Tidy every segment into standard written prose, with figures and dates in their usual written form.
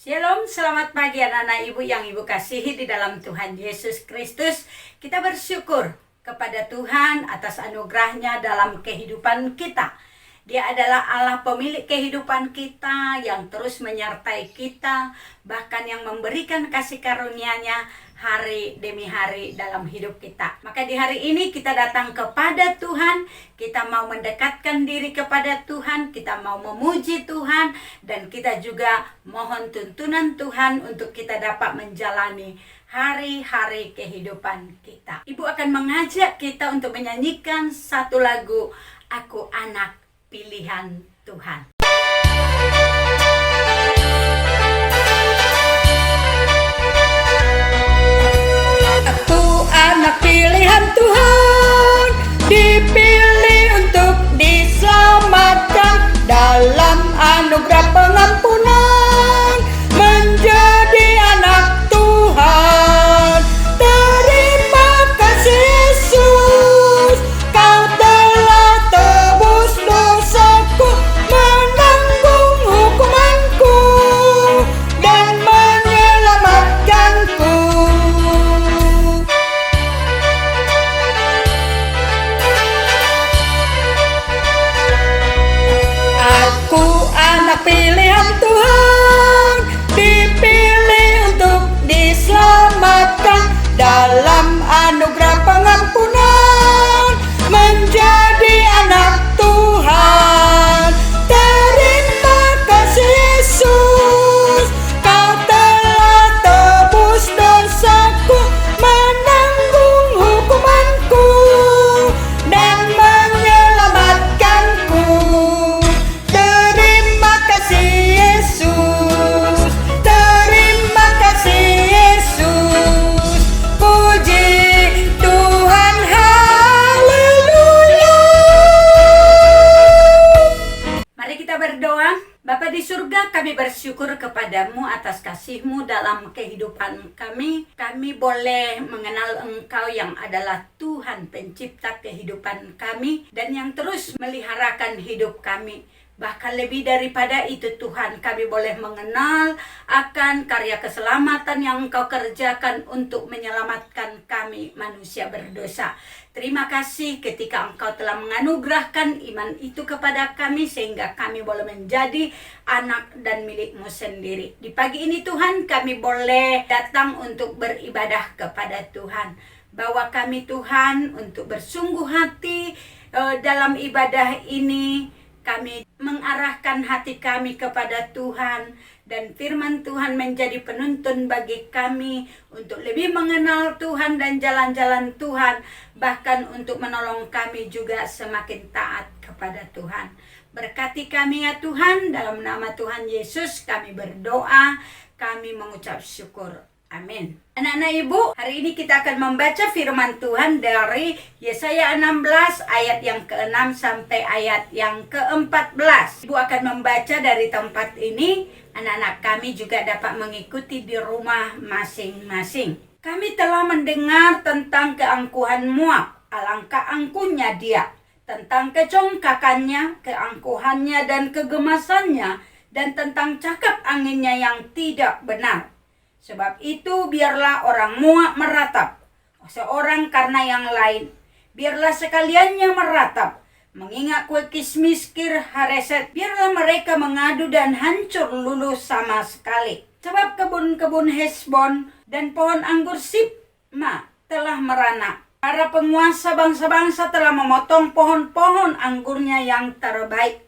Shalom, selamat pagi anak-anak ibu yang ibu kasihi di dalam Tuhan Yesus Kristus. Kita bersyukur kepada Tuhan atas anugerahnya dalam kehidupan kita. Dia adalah Allah pemilik kehidupan kita yang terus menyertai kita, bahkan yang memberikan kasih karunia-Nya hari demi hari dalam hidup kita. Maka di hari ini kita datang kepada Tuhan, kita mau mendekatkan diri kepada Tuhan, kita mau memuji Tuhan, dan kita juga mohon tuntunan Tuhan untuk kita dapat menjalani hari-hari kehidupan kita. Ibu akan mengajak kita untuk menyanyikan satu lagu, Aku Anak Pilihan Tuhan. Aku anak pilihan Tuhan, dipilih untuk diselamatkan dalam anugerah pengampunan, menjadi anak Tuhan. Terima kasih Yesus, Kau telah tebus dosaku, menanggung hukumanku, dan menyelamatkanku. Aku anak pilihan Tuhan, dipilih untuk diselamatkan dalam anugerah pengampunan, menjadi anak Tuhan. Terima kasih Yesus, Kau telah tebus dosaku, menanggung hukumanku, dan menyelamatkanku. Terima kasih Yesus, terima kasih Yesus. Puji Tuhan, haleluya. Mari kita berdoa. Bapa di surga, kami bersyukur kepadamu atas kasih-Mu dalam kehidupan kami. Kami boleh mengenal Engkau yang adalah Tuhan pencipta kehidupan kami dan yang terus meliharakan hidup kami. Bahkan lebih daripada itu Tuhan, kami boleh mengenal akan karya keselamatan yang Engkau kerjakan untuk menyelamatkan kami manusia berdosa. Terima kasih ketika Engkau telah menganugerahkan iman itu kepada kami sehingga kami boleh menjadi anak dan milik-Mu sendiri. Di pagi ini Tuhan, kami boleh datang untuk beribadah kepada Tuhan. Bawa kami Tuhan untuk bersungguh hati dalam ibadah ini. Kami mengarahkan hati kami kepada Tuhan dan firman Tuhan menjadi penuntun bagi kami untuk lebih mengenal Tuhan dan jalan-jalan Tuhan, bahkan untuk menolong kami juga semakin taat kepada Tuhan. Berkati kami ya Tuhan, dalam nama Tuhan Yesus kami berdoa, kami mengucap syukur. Amin. Anak-anak ibu, hari ini kita akan membaca firman Tuhan dari Yesaya 16 ayat yang ke-6 sampai ayat yang ke-14. Ibu akan membaca dari tempat ini, anak-anak kami juga dapat mengikuti di rumah masing-masing. Kami telah mendengar tentang keangkuhan Moab, alangkah angkuhnya dia, tentang kecongkakannya, keangkuhannya dan kegemasannya, dan tentang cakap anginnya yang tidak benar. Sebab itu biarlah orang Moab meratap, seorang karena yang lain. Biarlah sekaliannya meratap, mengingat kue kismis Kir Hareset. Biarlah mereka mengadu dan hancur luluh sama sekali. Sebab kebun-kebun Hesbon dan pohon anggur Sibma telah merana. Para penguasa bangsa-bangsa telah memotong pohon-pohon anggurnya yang terbaik,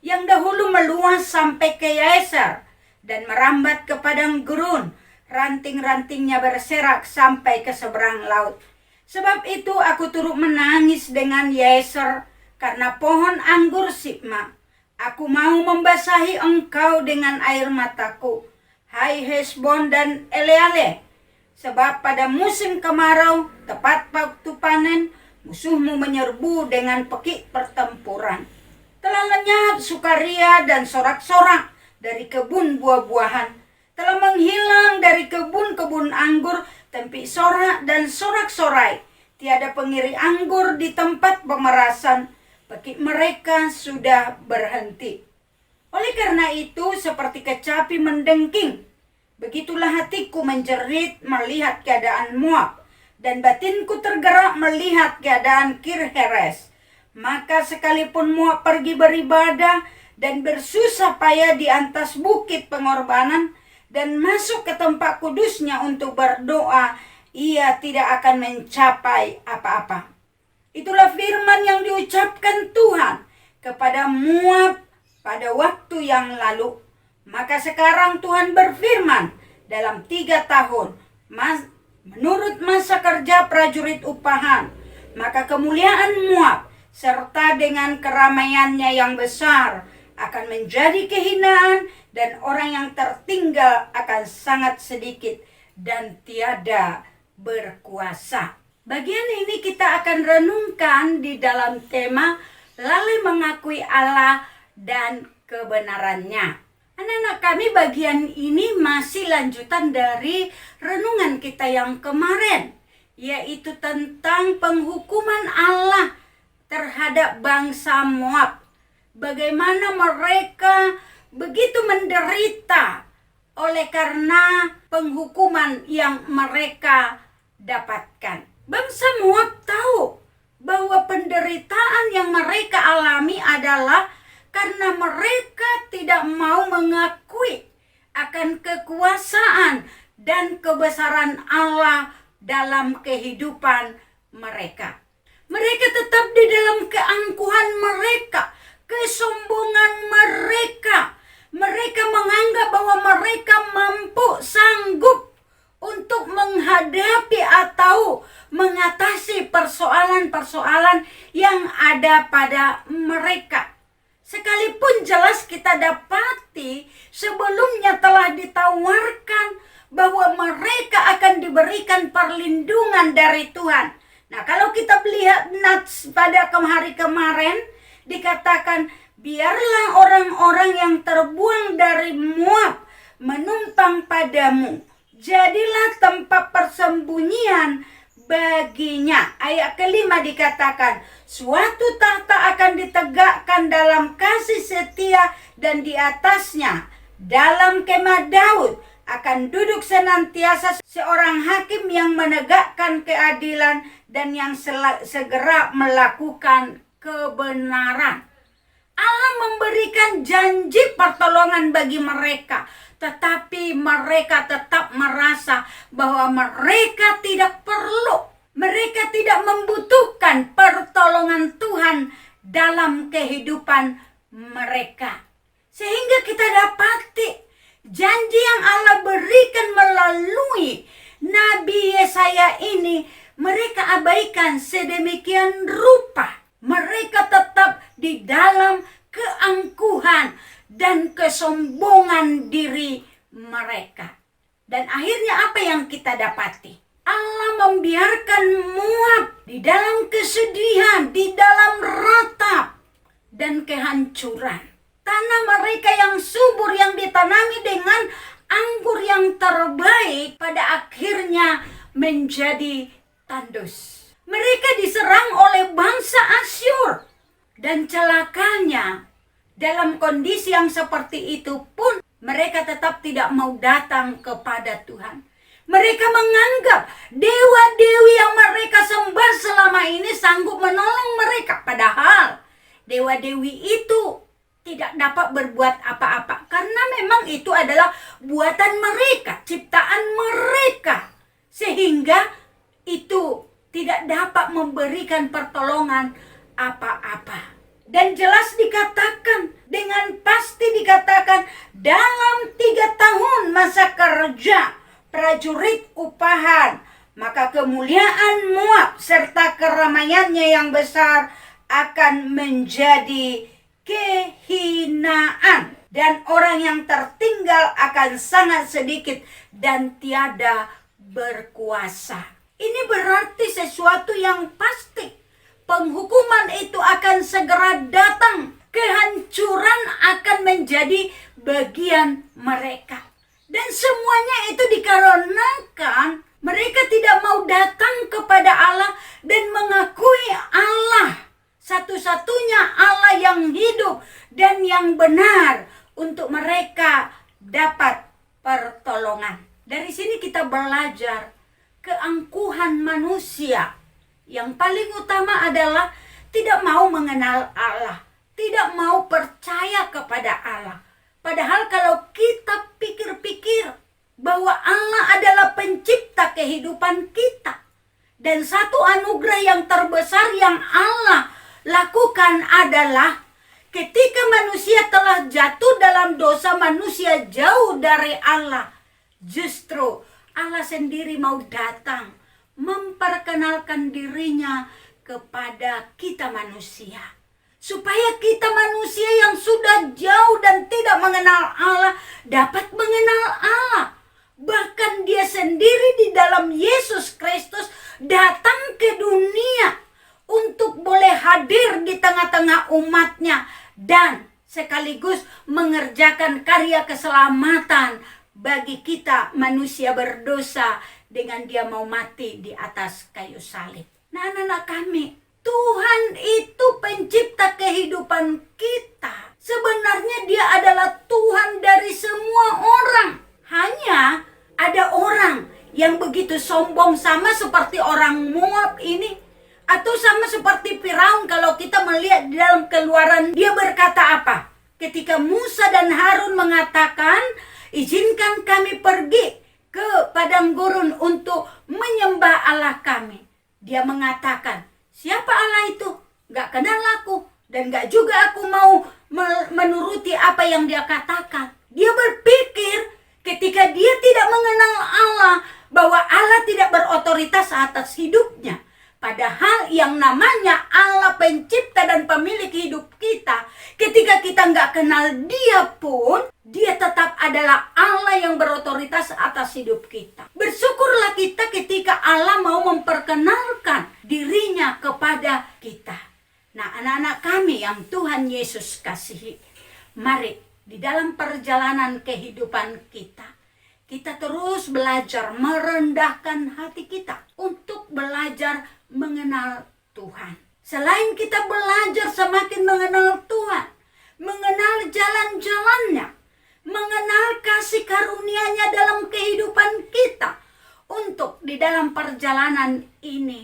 yang dahulu meluas sampai ke Yaeser dan merambat ke padang gurun. Ranting-rantingnya berserak sampai ke seberang laut. Sebab itu aku turut menangis dengan Yaeser karena pohon anggur Sibma. Aku mau membasahi engkau dengan air mataku, hai Hesbon dan Eleale. Sebab pada musim kemarau, tepat waktu panen, musuhmu menyerbu dengan pekik pertempuran. Telah lenyap sukaria dan sorak-sorak dari kebun buah-buahan. Telah menghilang dari kebun-kebun anggur tempik sorak dan sorak-sorai. Tiada pengiri anggur di tempat pemerasan. Bagi mereka sudah berhenti. Oleh karena itu, seperti kecapi mendengking Begitulah hatiku menjerit melihat keadaan Moab, dan batinku tergerak melihat keadaan Kir-Heres. Maka sekalipun Moab pergi beribadah dan bersusah payah di atas bukit pengorbanan, dan masuk ke tempat kudusnya untuk berdoa, ia tidak akan mencapai apa-apa. Itulah firman yang diucapkan Tuhan kepada Moab pada waktu yang lalu. Maka sekarang Tuhan berfirman, dalam 3 tahun, menurut masa kerja prajurit upahan, maka kemuliaan Moab serta dengan keramaiannya yang besar akan menjadi kehinaan, dan orang yang tertinggal akan sangat sedikit dan tiada berkuasa. Bagian ini kita akan renungkan di dalam tema lalai mengakui Allah dan kebenarannya. Anak-anak kami, bagian ini masih lanjutan dari renungan kita yang kemarin, yaitu tentang penghukuman Allah terhadap bangsa Moab. Bagaimana mereka begitu menderita oleh karena penghukuman yang mereka dapatkan. Bangsa Moab tahu bahwa penderitaan yang mereka alami adalah karena mereka tidak mau mengakui akan kekuasaan dan kebesaran Allah dalam kehidupan mereka. Mereka tetap di dalam keangkuhan mereka, kesombongan mereka. Mereka menganggap bahwa mereka mampu, sanggup untuk menghadapi atau mengatasi persoalan-persoalan yang ada pada mereka. Sekalipun jelas kita dapati sebelumnya telah ditawarkan bahwa mereka akan diberikan perlindungan dari Tuhan. Nah, kalau kita melihat nats pada hari kemarin, dikatakan, biarlah orang-orang yang terbuang dari Moab menumpang padamu. Jadilah tempat persembunyian baginya. Ayat kelima dikatakan, suatu tahta akan ditegakkan dalam kasih setia, dan di atasnya dalam kemah Daud akan duduk senantiasa seorang hakim yang menegakkan keadilan dan yang segera melakukan kebenaran. Allah memberikan janji pertolongan bagi mereka, tetapi mereka tetap merasa bahwa mereka tidak perlu, mereka tidak membutuhkan pertolongan Tuhan dalam kehidupan mereka. Sehingga kita dapati janji yang Allah berikan melalui Nabi Yesaya ini mereka abaikan sedemikian rupa. Mereka tetap di dalam keangkuhan dan kesombongan diri mereka. Dan akhirnya apa yang kita dapati? Allah membiarkan Moab di dalam kesedihan, di dalam ratap dan kehancuran. Tanah mereka yang subur, yang ditanami dengan anggur yang terbaik, pada akhirnya menjadi tandus. Mereka diserang oleh bangsa Asyur, dan celakanya dalam kondisi yang seperti itu pun mereka tetap tidak mau datang kepada Tuhan. Mereka menganggap dewa-dewi yang mereka sembah selama ini sanggup menolong mereka, padahal dewa-dewi itu tidak dapat berbuat apa-apa karena memang itu adalah buatan mereka, ciptaan mereka, sehingga itu tidak dapat memberikan pertolongan apa-apa. Dan jelas dikatakan, dengan pasti dikatakan, dalam 3 tahun masa kerja prajurit upahan, maka kemuliaan Moab serta keramaiannya yang besar akan menjadi kehinaan, dan orang yang tertinggal akan sangat sedikit dan tiada berkuasa. Ini berarti sesuatu yang pasti. Penghukuman itu akan segera datang. Kehancuran akan menjadi bagian mereka. Dan semuanya itu dikarenakan mereka tidak mau datang kepada Allah dan mengakui Allah satu-satunya Allah yang hidup dan yang benar untuk mereka dapat pertolongan. Dari sini kita belajar keangkuhan manusia. Yang paling utama adalah tidak mau mengenal Allah, tidak mau percaya kepada Allah. Padahal kalau kita pikir-pikir bahwa Allah adalah pencipta kehidupan kita, dan satu anugerah yang terbesar yang Allah lakukan adalah ketika manusia telah jatuh dalam dosa, manusia jauh dari Allah. Justru Allah sendiri mau datang memperkenalkan dirinya kepada kita manusia, supaya kita manusia yang sudah jauh dan tidak mengenal Allah dapat mengenal Allah. Bahkan Dia sendiri di dalam Yesus Kristus datang ke dunia untuk boleh hadir di tengah-tengah umatnya dan sekaligus mengerjakan karya keselamatan bagi kita manusia berdosa dengan Dia mau mati di atas kayu salib. Nah, anak-anak kami, Tuhan itu pencipta kehidupan kita. Sebenarnya Dia adalah Tuhan dari semua orang. Hanya ada orang yang begitu sombong, sama seperti orang Moab ini, atau sama seperti Firaun. Kalau kita melihat di dalam Keluaran, dia berkata apa? Ketika Musa dan Harun mengatakan, izinkan kami pergi ke padang gurun untuk menyembah Allah kami. Dia mengatakan, siapa Allah itu? Gak kenal aku. Dan gak juga aku mau menuruti apa yang dia katakan. Dia berpikir ketika dia tidak mengenal Allah, bahwa Allah tidak berotoritas atas hidupnya. Padahal yang namanya Allah pencipta dan pemilik hidup kita, ketika kita nggak kenal Dia pun, Dia tetap adalah Allah yang berotoritas atas hidup kita. Bersyukurlah kita ketika Allah mau memperkenalkan dirinya kepada kita. Nah, anak-anak kami yang Tuhan Yesus kasihi, mari di dalam perjalanan kehidupan kita terus belajar merendahkan hati kita untuk belajar mengenal Tuhan. Selain kita belajar semakin mengenal Tuhan, mengenal jalan-jalannya, mengenal kasih karunia-Nya dalam kehidupan kita, untuk di dalam perjalanan ini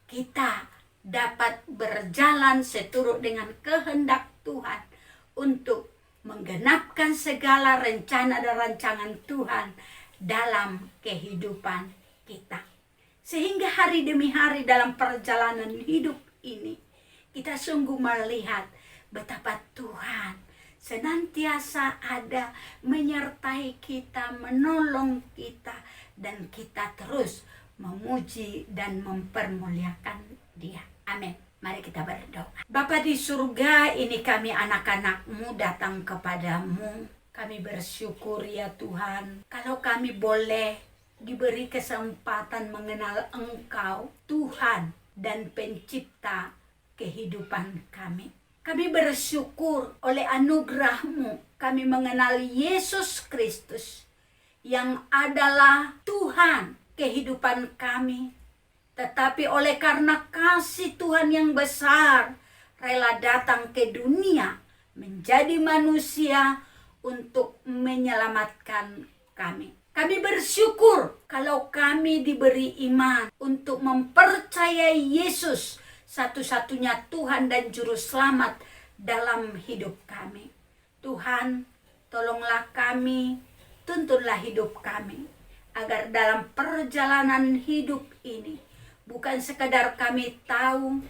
kita dapat berjalan seturut dengan kehendak Tuhan untuk menggenapkan segala rencana dan rancangan Tuhan dalam kehidupan kita. Sehingga hari demi hari dalam perjalanan hidup ini, kita sungguh melihat betapa Tuhan senantiasa ada menyertai kita, menolong kita, dan kita terus memuji dan mempermuliakan Dia. Amin. Mari kita berdoa. Bapa di surga, ini kami anak-anak-Mu datang kepadamu. Kami bersyukur ya Tuhan, kalau kami boleh diberi kesempatan mengenal Engkau, Tuhan dan pencipta kehidupan kami. Kami bersyukur oleh anugerah-Mu, kami mengenal Yesus Kristus yang adalah Tuhan kehidupan kami. Tetapi oleh karena kasih Tuhan yang besar, rela datang ke dunia menjadi manusia untuk menyelamatkan kami. Kami bersyukur kalau kami diberi iman untuk mempercayai Yesus, satu-satunya Tuhan dan Juru Selamat dalam hidup kami. Tuhan, tolonglah kami, tuntunlah hidup kami, agar dalam perjalanan hidup ini, bukan sekadar kami tahu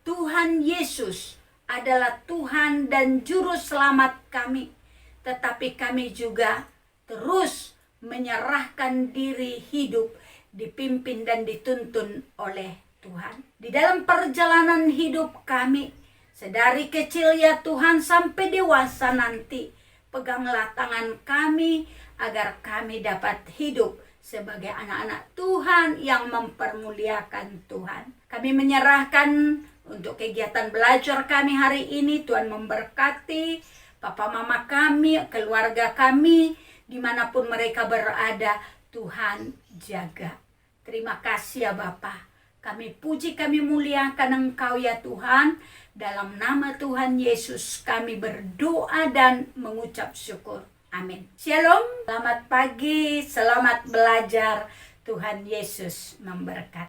Tuhan Yesus adalah Tuhan dan Juru Selamat kami, tetapi kami juga terus menyerahkan diri hidup, dipimpin dan dituntun oleh Tuhan. Di dalam perjalanan hidup kami, sedari kecil ya Tuhan sampai dewasa nanti, peganglah tangan kami agar kami dapat hidup sebagai anak-anak Tuhan yang mempermuliakan Tuhan. Kami menyerahkan untuk kegiatan belajar kami hari ini. Tuhan memberkati papa mama kami, keluarga kami, dimanapun mereka berada. Tuhan jaga. Terima kasih ya Bapa. Kami puji, kami muliakan Engkau ya Tuhan. Dalam nama Tuhan Yesus kami berdoa dan mengucap syukur. Amin. Shalom, selamat pagi, selamat belajar. Tuhan Yesus memberkati.